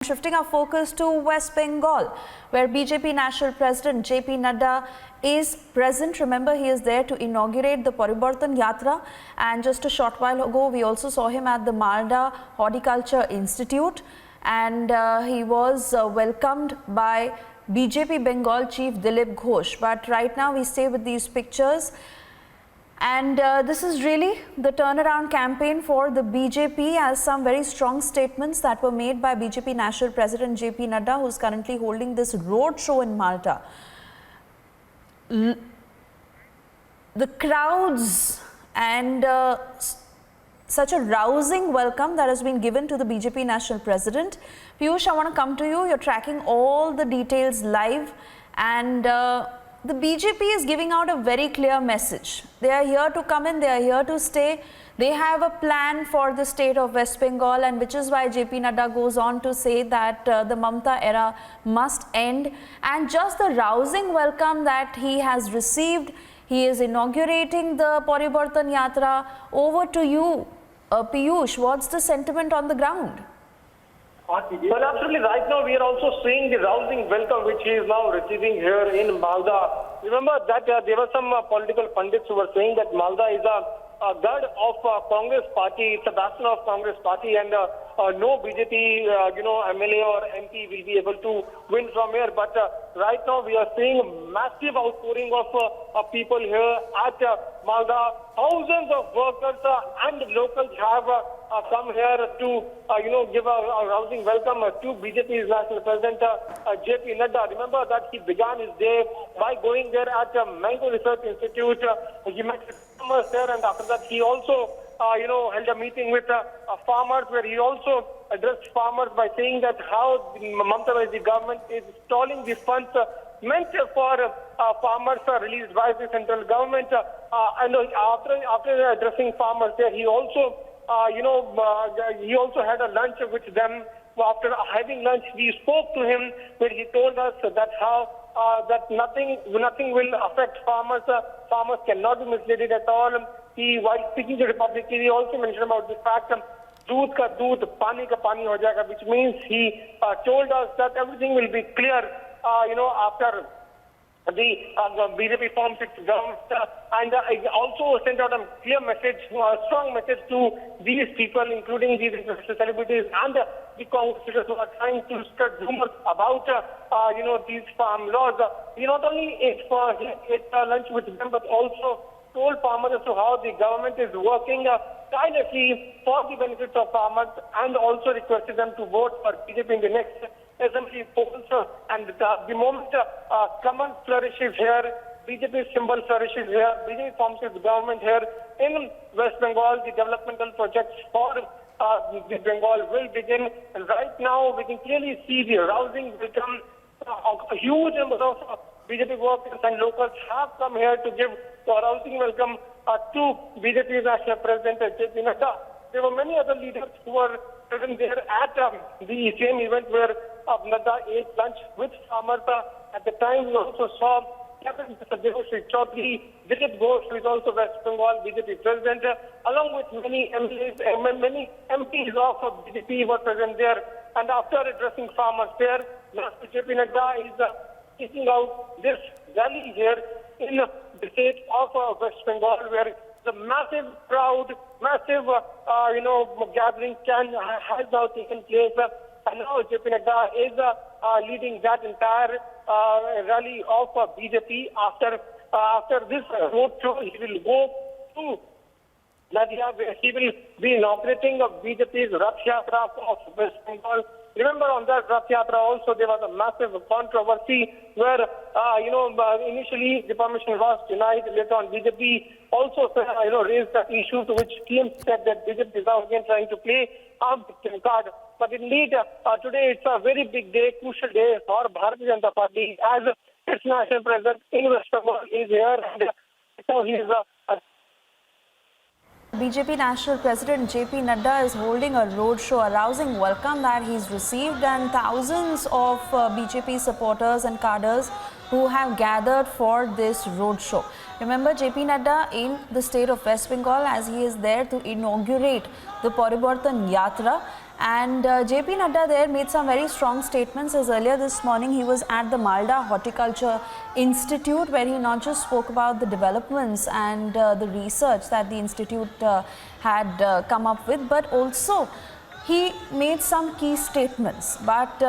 Shifting our focus to West Bengal, where BJP National President JP Nadda is present. Remember, he is there to inaugurate the Paribartan Yatra, and just a short while ago we also saw him at the Malda Horticulture Institute, and he was welcomed by BJP Bengal Chief Dilip Ghosh. But right now we stay with these pictures. And this is really the turnaround campaign for the BJP, as some very strong statements that were made by BJP National President JP Nadda, who is currently holding this road show in Malta. The crowds and such a rousing welcome that has been given to the BJP National President. Piyush, I want to come to you. You're tracking all the details live, and the BJP is giving out a very clear message. They are here to come in, they are here to stay. They have a plan for the state of West Bengal, and which is why JP Nadda goes on to say that the Mamata era must end. And just the rousing welcome that he has received, he is inaugurating the Paribartan Yatra. Over to you, Piyush, what's the sentiment on the ground? Well, absolutely. Right now, we are also seeing the rousing welcome which he is now receiving here in Malda. Remember that there were some political pundits who were saying that Malda is a god of Congress party. It's a bastion of Congress party, and no BJP, MLA or MP will be able to win from here. But right now, we are seeing a massive outpouring of people here at Malda. Thousands of workers and locals have come here to, give a rousing welcome to BJP's National President JP Nadda. Remember that he began his day by going there at Mango Research Institute. He met farmers there, and after that he also, held a meeting with farmers, where he also addressed farmers by saying that how Mamata Banerjee government is stalling the funds meant for farmers released by the central government. And after addressing farmers there, he also he also had a lunch with them. After having lunch, we spoke to him, where he told us that how that nothing will affect farmers. Farmers cannot be misled at all. While speaking to the Republic, he also mentioned about the fact दूध का दूध पानी का पानी हो जाएगा, which means he told us that everything will be clear, after the BJP forms its government, and I also sent out a clear message, a strong message to these people, including these celebrities and the Congress leaders who are trying to spread rumors about, these farm laws. He not only ate lunch with them, but also told farmers as to how the government is working tirelessly for the benefits of farmers, and also requested them to vote for BJP in the next assembly polls. And the moment Kamal flourishes here, BJP symbol flourishes here, BJP forms its government here in West Bengal, the developmental projects for the Bengal will begin. And right now, we can clearly see the rousing welcome. A huge number of BJP workers and locals have come here to give a rousing welcome to BJP's National President JP Nadda. There were many other leaders who were present there at the same event where Nadda ate lunch with farmers. At the time, we also saw Captain Sajjad Chaudhary, Dilip Ghosh, who is also West Bengal BJP President, along with many MLAs, many MPs of BJP were present there. And after addressing farmers there, JP Nadda is taking out this rally here in the state of West Bengal, where the massive crowd, massive, gathering has now taken place. And now JP Nadda is leading that entire rally of BJP. After this road show, he will go to Nadia, where he will be inaugurating BJP's Rath Yatra of West Bengal. Remember, on that Rath Yatra also there was a massive controversy where, initially the permission was denied. Later on, BJP also, raised the issue, to which teams said that BJP is now again trying to play a victim card. But indeed, today it's a very big day, crucial day for Bharatiya Janata Party, as its national president in West Bengal is here, and so he is BJP National President JP Nadda is holding a roadshow, a rousing welcome that he's received, and thousands of BJP supporters and cadres who have gathered for this roadshow. Remember, JP Nadda in the state of West Bengal, as he is there to inaugurate the Paribartan Yatra, And JP Nadda there made some very strong statements, as earlier this morning he was at the Malda Horticulture Institute, where he not just spoke about the developments and the research that the institute had come up with, but also he made some key statements. But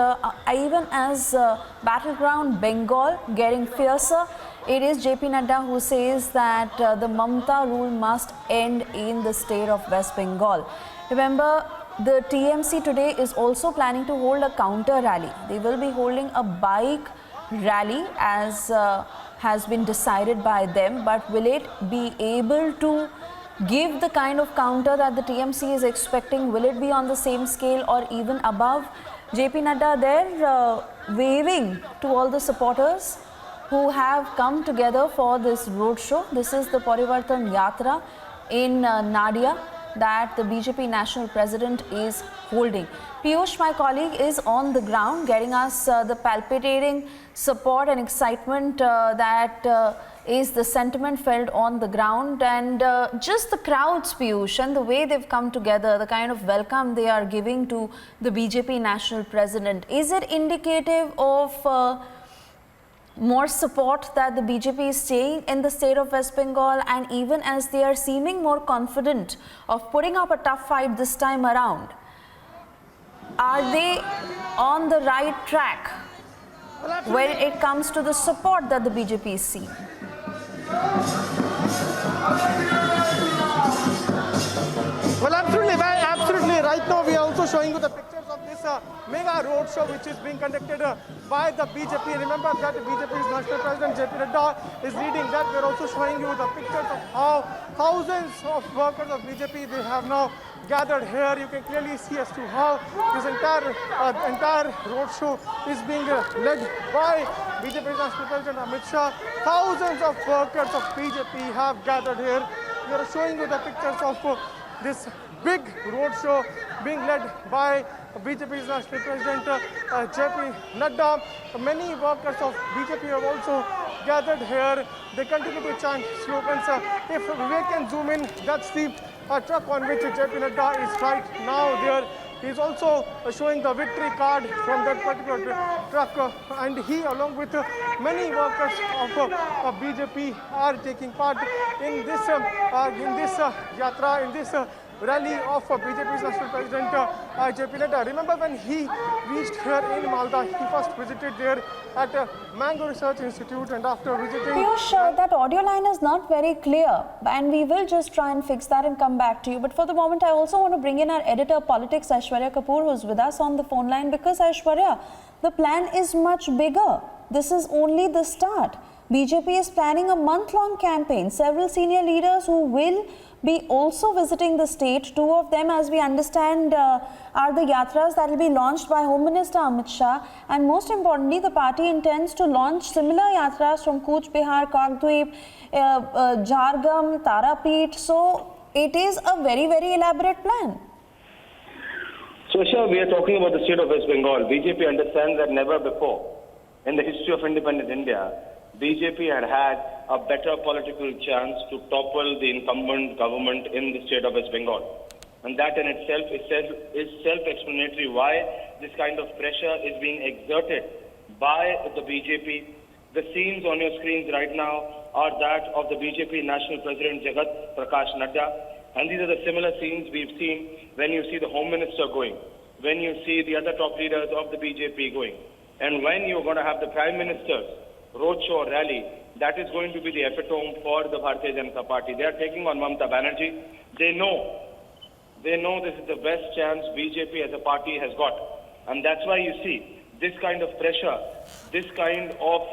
even as battleground Bengal getting fiercer, it is JP Nadda who says that the Mamata rule must end in the state of West Bengal. Remember, the TMC today is also planning to hold a counter rally. They will be holding a bike rally, as has been decided by them, but will it be able to give the kind of counter that the TMC is expecting? Will it be on the same scale or even above? JP Nadda there waving to all the supporters who have come together for this roadshow. This is the Parivartan Yatra in Nadia that the BJP national president is holding. Piyush, my colleague, is on the ground getting us the palpitating support and excitement that is the sentiment felt on the ground, and just the crowds, Piyush, and the way they've come together, the kind of welcome they are giving to the BJP national president. Is it indicative of more support that the BJP is seeing in the state of West Bengal, and even as they are seeming more confident of putting up a tough fight this time around, are they on the right track when it comes to the support that the BJP is seeing? Well, absolutely. Right now, we are also showing you the pictures of this mega road show which is being conducted by the BJP. Remember that the BJP's national president JP Nadda is leading that. We are also showing you the pictures of how thousands of workers of BJP they have now gathered here. You can clearly see as to how this entire road show is being led by BJP's national president Amit Shah. Thousands of workers of BJP have gathered here. We are showing you the pictures of this big road show being led by BJP's national president JP Nadda. Many workers of BJP have also gathered here. They continue to chant slogans. If we can zoom in, that's the truck on which JP Nadda is right now there. He is also showing the victory card from that particular truck, and he, along with many workers of BJP, are taking part in this yatra, in this rally of BJP's national president JP Nadda. Remember when he reached here in Malda, he first visited there at Mango Research Institute, and after visiting... Piyush, that audio line is not very clear, and we will just try and fix that and come back to you. But for the moment, I also want to bring in our editor of politics, Aishwarya Kapoor, who's with us on the phone line, because Aishwarya, the plan is much bigger. This is only the start. BJP is planning a month-long campaign. Several senior leaders who will be also visiting the state. Two of them, as we understand, are the yatras that will be launched by Home Minister Amit Shah. And most importantly, the party intends to launch similar yatras from Cooch Behar, Kakdweep, Jhargam, Tarapet. So it is a very, very elaborate plan. So, Isha, we are talking about the state of West Bengal. BJP understands that never before in the history of independent India, BJP had a better political chance to topple the incumbent government in the state of West Bengal. And that in itself is self-explanatory why this kind of pressure is being exerted by the BJP. The scenes on your screens right now are that of the BJP National President Jagat Prakash Nadda. And these are the similar scenes we've seen when you see the Home Minister going, when you see the other top leaders of the BJP going, and when you're going to have the Prime Minister's roadshow rally. That is going to be the epitome for the Bharatiya Janata Party. They are taking on Mamata Banerjee. They know this is the best chance BJP as a party has got. And that's why you see this kind of pressure, this kind of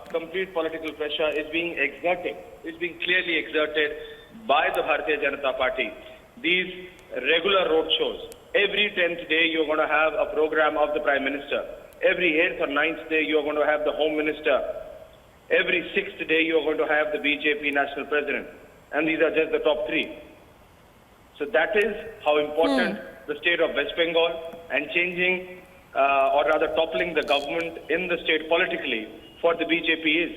complete political pressure is being clearly exerted by the Bharatiya Janata Party. These regular roadshows, every 10th day you're going to have a program of the Prime Minister. Every 8th or 9th day you're going to have the Home Minister. Every 6th day you're going to have the BJP National President. And these are just the top three. So that is how important the state of West Bengal and changing or rather toppling the government in the state politically for the BJP is.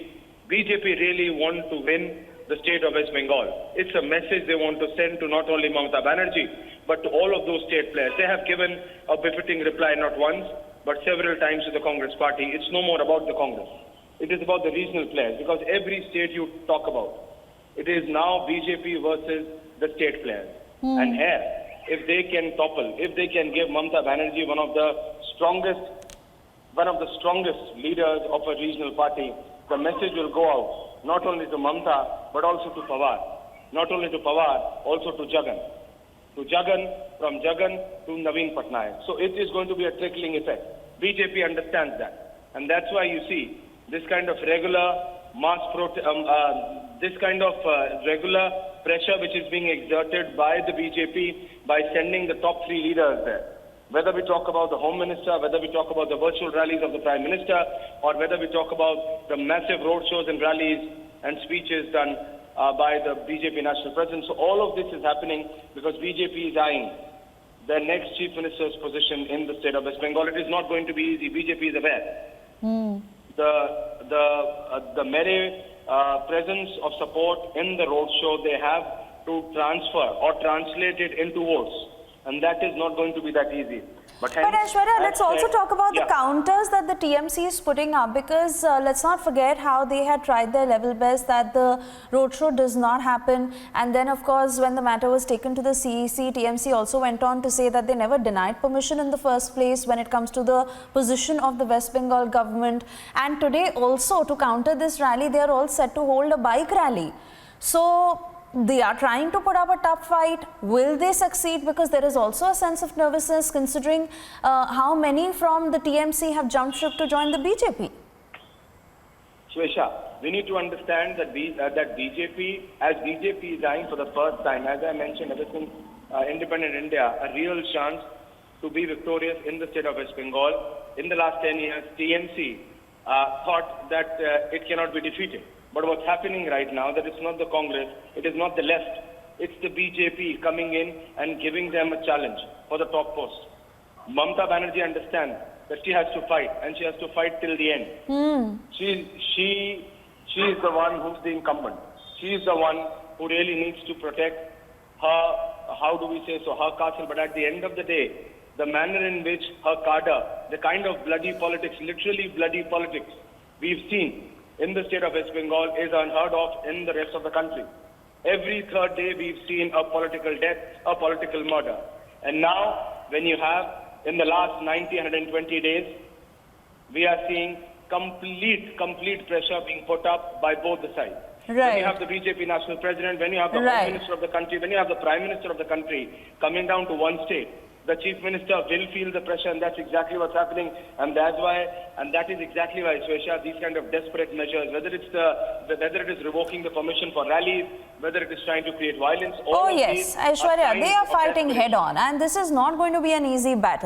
BJP really want to win the state of West Bengal. It's a message they want to send to not only Mamata Banerjee, but to all of those state players. They have given a befitting reply not once, but several times to the Congress party. It's no more about the Congress. It is about the regional players, because every state you talk about, it is now BJP versus the state players. And here, if they can topple, if they can give Mamata Banerjee one of the strongest leaders of a regional party, the message will go out, not only to Mamata, but also to Pawar. Not only to Pawar, also to Jagan. To Jagan, from Jagan to Naveen Patnaik. So it is going to be a trickling effect. BJP understands that. And that's why you see this kind of regular regular pressure which is being exerted by the BJP by sending the top three leaders there. Whether we talk about the Home Minister, whether we talk about the virtual rallies of the Prime Minister, or whether we talk about the massive road shows and rallies and speeches done by the BJP National President. So all of this is happening because BJP is eyeing the next Chief Minister's position in the state of West Bengal. It is not going to be easy. BJP is aware. The mere presence of support in the road show, they have to transfer or translate it into votes. And that is not going to be that easy. But Aishwarya, let's also talk about the counters that the TMC is putting up, because let's not forget how they had tried their level best that the roadshow does not happen. And then, of course, when the matter was taken to the CEC, TMC also went on to say that they never denied permission in the first place when it comes to the position of the West Bengal government. And today also, to counter this rally, they are all set to hold a bike rally. So they are trying to put up a tough fight. Will they succeed? Because there is also a sense of nervousness considering how many from the TMC have jumped ship to join the BJP. Swesha, we need to understand that BJP is eyeing for the first time, as I mentioned, ever since independent India, a real chance to be victorious in the state of West Bengal. In the last 10 years, TMC thought that it cannot be defeated. But what's happening right now, that it's not the Congress, it is not the left, it's the BJP coming in and giving them a challenge for the top post. Mamata Banerjee understands that she has to fight, and she has to fight till the end. She is the one who's the incumbent. She is the one who really needs to protect her, how do we say so, her castle. But at the end of the day, the manner in which her cadre, the kind of bloody politics, literally bloody politics, we've seen in the state of West Bengal is unheard of in the rest of the country. Every third day we've seen a political death, a political murder. And now, when you have, in the last 90, 120 days, we are seeing complete pressure being put up by both the sides. Right. When you have the BJP National President, when you have the Home Minister of the country, when you have the Prime Minister of the country coming down to one state, the Chief Minister will feel the pressure, and that's exactly what's happening. And that is exactly why, Swesha, these kind of desperate measures, whether it is revoking the permission for rallies, whether it is trying to create violence. Oh yes, Aishwarya, they are fighting head on, and this is not going to be an easy battle.